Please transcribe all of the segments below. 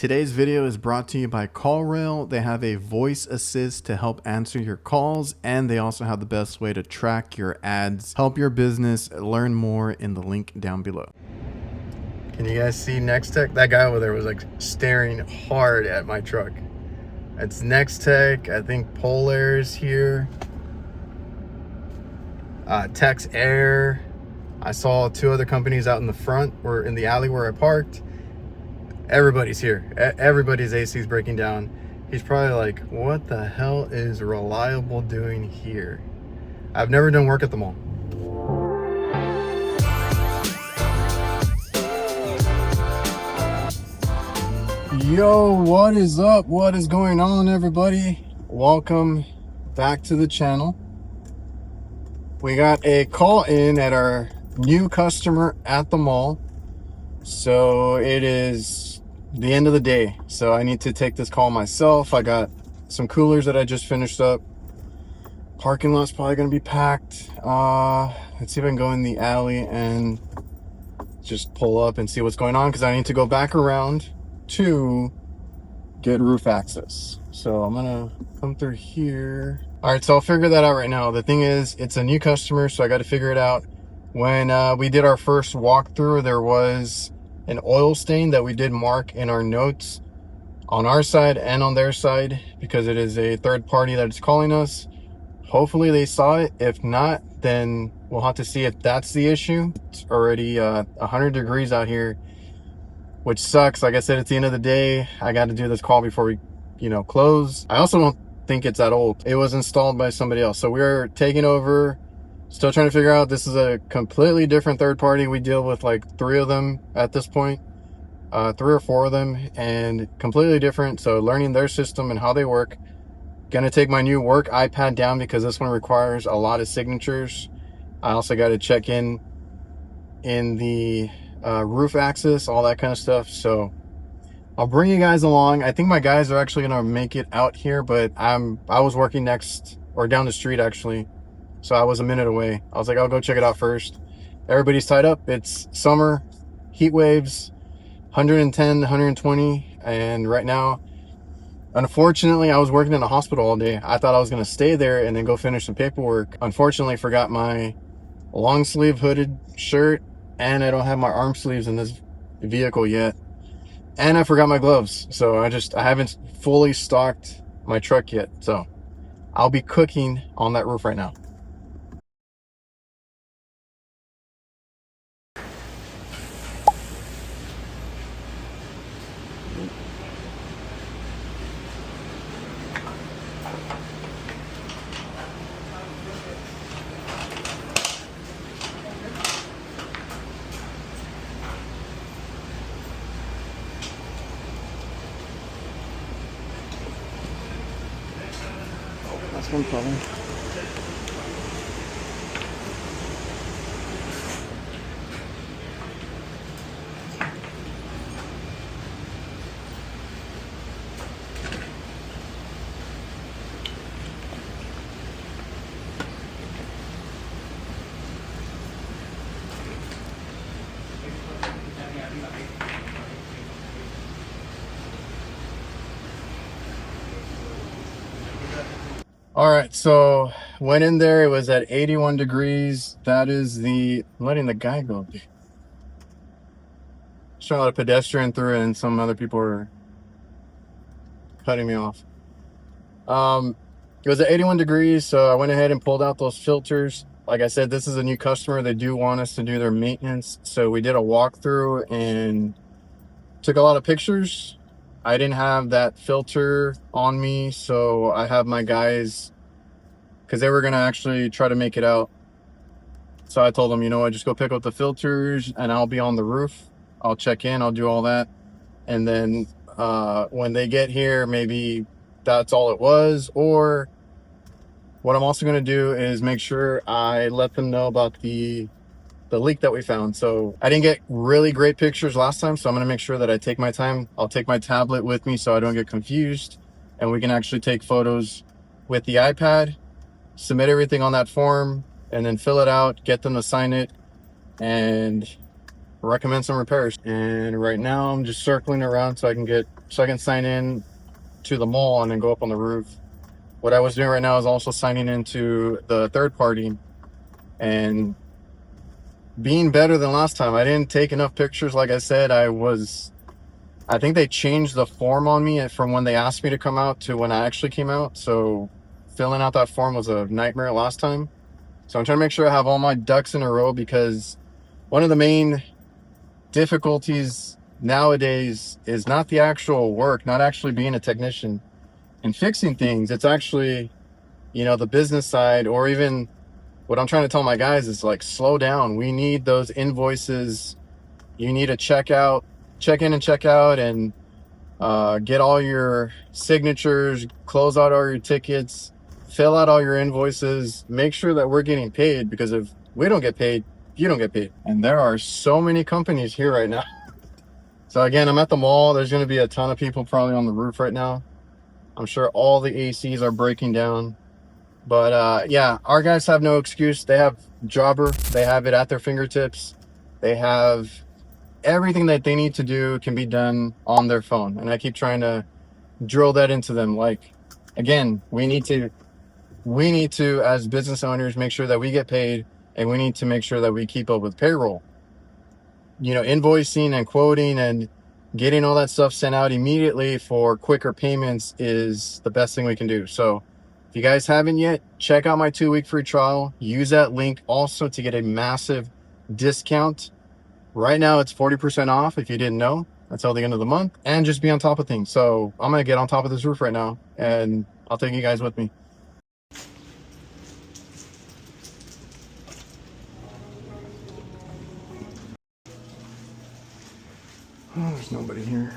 Today's video is brought to you by CallRail. They have a voice assist to help answer your calls, and they also have the best way to track your ads. Help your business. Learn more in the link down below. Can you guys see Nextech? That guy over there was like staring hard at my truck. It's Nextech. I think Polair's here. Tex Air. I saw two other companies out in the front or in the alley where I parked. Everybody's here. Everybody's AC is breaking down. He's probably like, what the hell is Reliable doing here? I've never done work at the mall. Yo, what is up? What is going on, everybody? Welcome back to the channel. We got a call in at our new customer at the mall. So it is the end of the day, so I need to take this call myself. I got some coolers that I just finished up. Parking lot's probably gonna be packed. Let's see if I can go in the alley and just pull up and see what's going on, because I need to go back around to get roof access. So I'm gonna come through here. All right, so I'll figure that out right now. The thing is, it's a new customer, so I got to figure it out. When we did our first walkthrough, there was an oil stain that we did mark in our notes on our side and on their side, because it is a third party that is calling us. Hopefully they saw it. If not, then we'll have to see if that's the issue. It's already 100 degrees out here, which sucks. Like I said, it's the end of the day. I got to do this call before we close. I also don't think it's that old. It was installed by somebody else, so we're taking over. Still trying to figure out. This is a completely different third party. We deal with like 3 of them at this point, 3 or 4 of them, and completely different. So learning their system and how they work. Gonna take my new work iPad down because this one requires a lot of signatures. I also got to check in the roof access, all that kind of stuff. So I'll bring you guys along. I think my guys are actually gonna make it out here, but I was working next or down the street actually. So I was a minute away. I was like, I'll go check it out first. Everybody's tied up. It's summer, heat waves, 110, 120. And right now, unfortunately, I was working in a hospital all day. I thought I was going to stay there and then go finish some paperwork. Unfortunately, forgot my long sleeve hooded shirt, and I don't have my arm sleeves in this vehicle yet. And I forgot my gloves. So I haven't fully stocked my truck yet. So I'll be cooking on that roof right now. That's one problem. All right, so went in there. It was at 81 degrees. That is I'm letting the guy go. Just trying to let a pedestrian through, and some other people are cutting me off. It was at 81 degrees, so I went ahead and pulled out those filters. Like I said, this is a new customer. They do want us to do their maintenance, so we did a walkthrough and took a lot of pictures. I didn't have that filter on me, so I have my guys, because they were going to actually try to make it out. So I told them, you know what, just go pick up the filters and I'll be on the roof. I'll check in, I'll do all that. And then when they get here, maybe that's all it was. Or what I'm also going to do is make sure I let them know about the leak that we found. So I didn't get really great pictures last time, so I'm going to make sure that I take my time. I'll take my tablet with me so I don't get confused, and we can actually take photos with the iPad, submit everything on that form, and then fill it out, get them to sign it, and recommend some repairs. And right now I'm just circling around so I can get so I can sign in to the mall and then go up on the roof. What I was doing right now is also signing into the third party and being better than last time. I didn't take enough pictures. Like I said, I think they changed the form on me from when they asked me to come out to when I actually came out. So filling out that form was a nightmare last time. So I'm trying to make sure I have all my ducks in a row, because one of the main difficulties nowadays is not the actual work, not actually being a technician and fixing things. It's actually, you know, the business side, or even what I'm trying to tell my guys is like, slow down. We need those invoices. You need to check in and check out, and get all your signatures, close out all your tickets, fill out all your invoices, make sure that we're getting paid, because if we don't get paid, you don't get paid. And there are so many companies here right now. So again, I'm at the mall. There's going to be a ton of people probably on the roof right now. I'm sure all the ACs are breaking down. But yeah, our guys have no excuse. They have Jobber. They have it at their fingertips. They have everything that they need to do can be done on their phone. And I keep trying to drill that into them. Like, again, we need to, as business owners, make sure that we get paid, and we need to make sure that we keep up with payroll. You know, invoicing and quoting and getting all that stuff sent out immediately for quicker payments is the best thing we can do. So if you guys haven't yet, check out my 2-week free trial. Use that link also to get a massive discount. Right now it's 40% off if you didn't know. Until the end of the month, and just be on top of things. So I'm gonna get on top of this roof right now, and I'll take you guys with me. Oh, there's nobody here.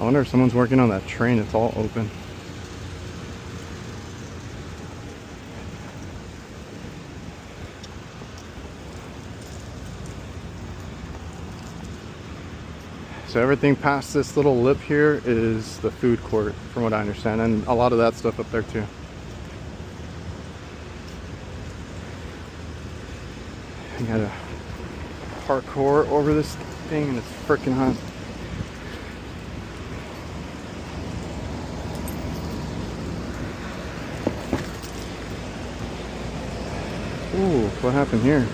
I wonder if someone's working on that train. It's all open. So everything past this little lip here is the food court, from what I understand, and a lot of that stuff up there too. I gotta parkour over this thing, and it's freaking hot. Ooh, what happened here?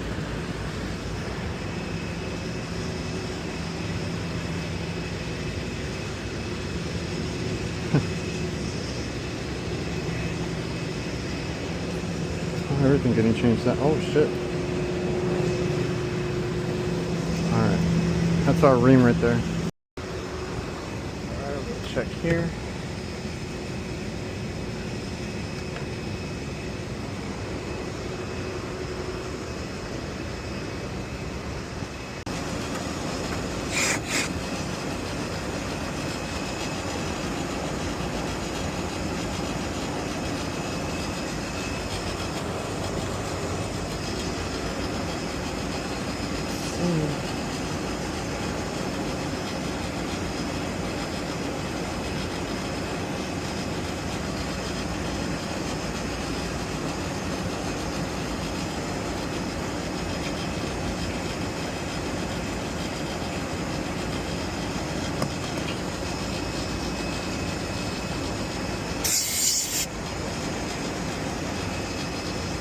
Oh, everything getting changed. That, oh shit. Alright, that's our ream right there. Alright, we'll check here.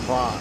Wow.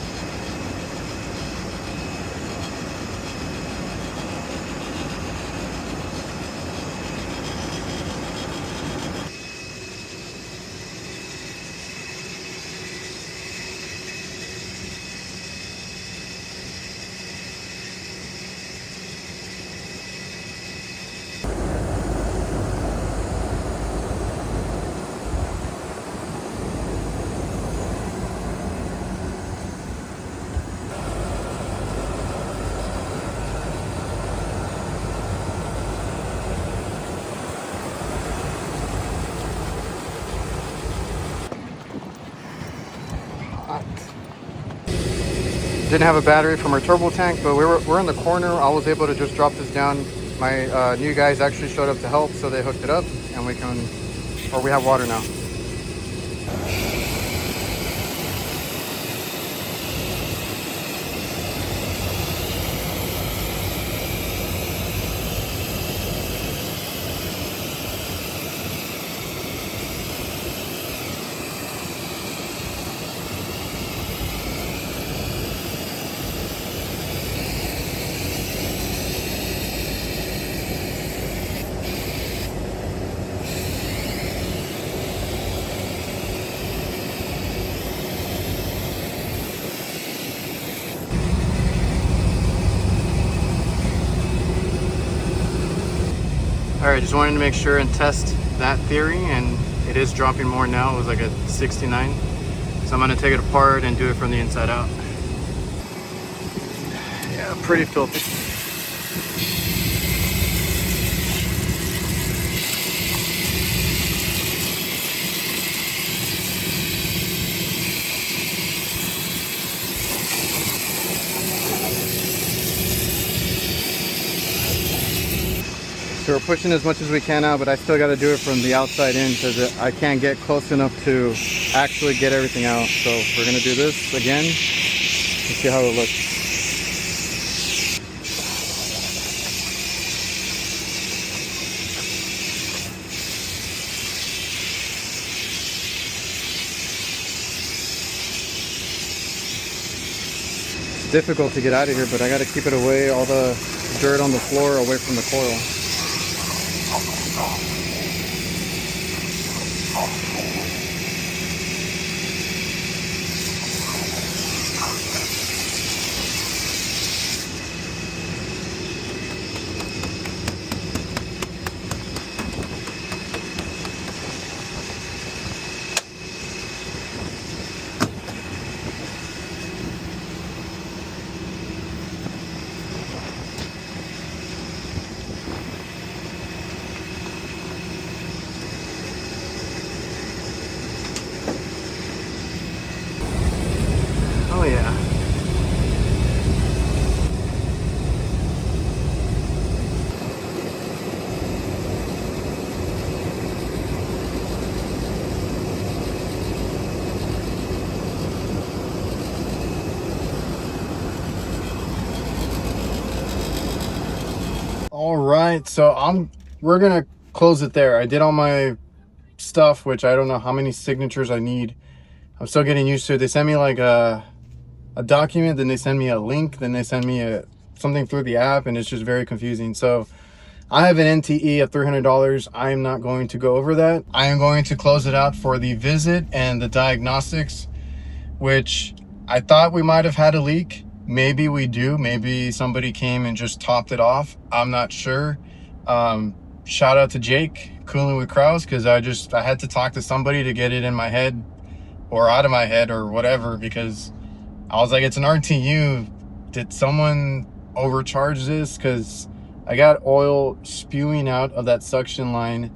Didn't have a battery from our turbo tank, but we're in the corner. I was able to just drop this down. My new guys actually showed up to help, so they hooked it up, and we have water now. All right, just wanted to make sure and test that theory, and it is dropping more now. It was like a 69. So I'm gonna take it apart and do it from the inside out. Yeah, pretty filthy. So we're pushing as much as we can out, but I still got to do it from the outside in because I can't get close enough to actually get everything out. So we're going to do this again and see how it looks. It's difficult to get out of here, but I got to keep it away, all the dirt on the floor away from the coil. Oh yeah. All right, so we're gonna close it there. I did all my stuff, which I don't know how many signatures I need. I'm still getting used to it. They send me like a document, then they send me a link, then they send me something through the app, and it's just very confusing. So I have an NTE of $300. I am not going to go over that. I am going to close it out for the visit and the diagnostics, which I thought we might have had a leak. Maybe we do. Maybe somebody came and just topped it off. I'm not sure. Shout out to Jake, Cooling with Kraus, because I had to talk to somebody to get it in my head or out of my head or whatever, because I was like, it's an RTU. Did someone overcharge this? Because I got oil spewing out of that suction line.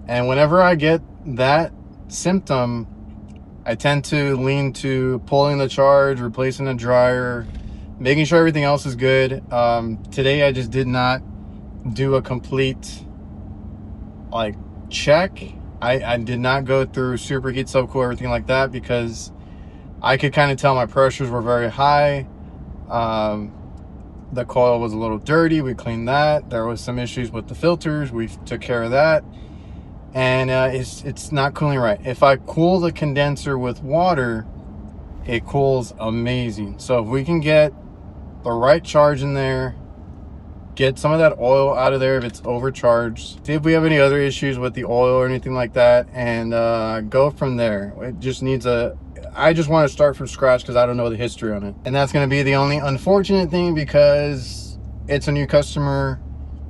And whenever I get that symptom, I tend to lean to pulling the charge, replacing the dryer, making sure everything else is good. Today I just did not do a complete like check. I did not go through superheat, subcool, everything like that, because I could kind of tell my pressures were very high. The coil was a little dirty. We cleaned that. There was some issues with the filters. We took care of that. And it's not cooling right. If I cool the condenser with water, it cools amazing. So if we can get the right charge in there, get some of that oil out of there if it's overcharged, see if we have any other issues with the oil or anything like that, and go from there. It just needs I just want to start from scratch because I don't know the history on it. And that's going to be the only unfortunate thing, because it's a new customer,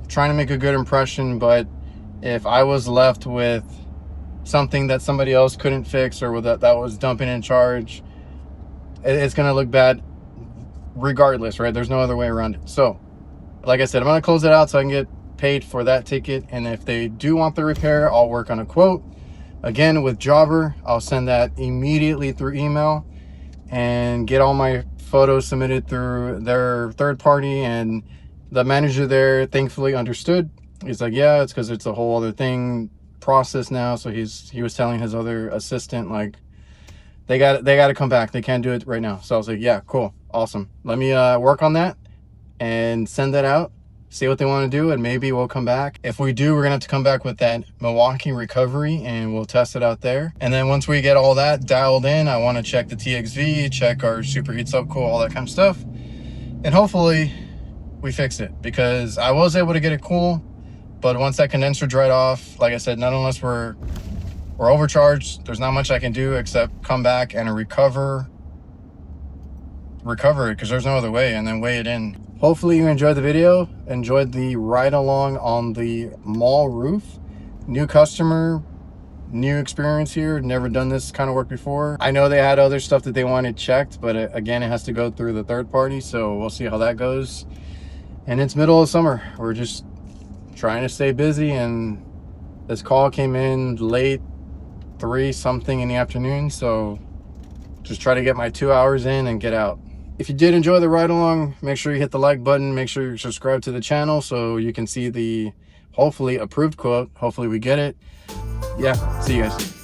trying to make a good impression. But if I was left with something that somebody else couldn't fix, or that was dumping in charge, it's going to look bad regardless, right? There's no other way around it. So like I said, I'm going to close it out so I can get paid for that ticket. And if they do want the repair, I'll work on a quote. Again, with Jobber, I'll send that immediately through email. and get all my photos submitted through their third party. And the manager there thankfully understood. He's like, yeah, it's because it's a whole other thing process now. So he was telling his other assistant, like, they got to come back, they can't do it right now. So I was like, yeah, cool, awesome, let me work on that and send that out, see what they want to do, and maybe we'll come back. If we do, we're gonna have to come back with that Milwaukee recovery and we'll test it out there. And then once we get all that dialed in, I want to check the TXV, check our superheat subcool, all that kind of stuff, and hopefully we fix it, because I was able to get it cool, but once that condenser dried off, like I said, not unless we're overcharged, there's not much I can do except come back and recover it, because there's no other way, and then weigh it in. Hopefully you enjoyed the video, enjoyed the ride along on the mall roof. New customer, new experience here, never done this kind of work before. I know they had other stuff that they wanted checked, but again, it has to go through the third party, so we'll see how that goes. And it's middle of summer, we're just trying to stay busy, and this call came in late, 3 something in the afternoon, so just try to get my 2 hours in and get out. If you did enjoy the ride along, make sure you hit the like button, make sure you subscribe to the channel so you can see the hopefully approved quote. Hopefully we get it. Yeah, see you guys.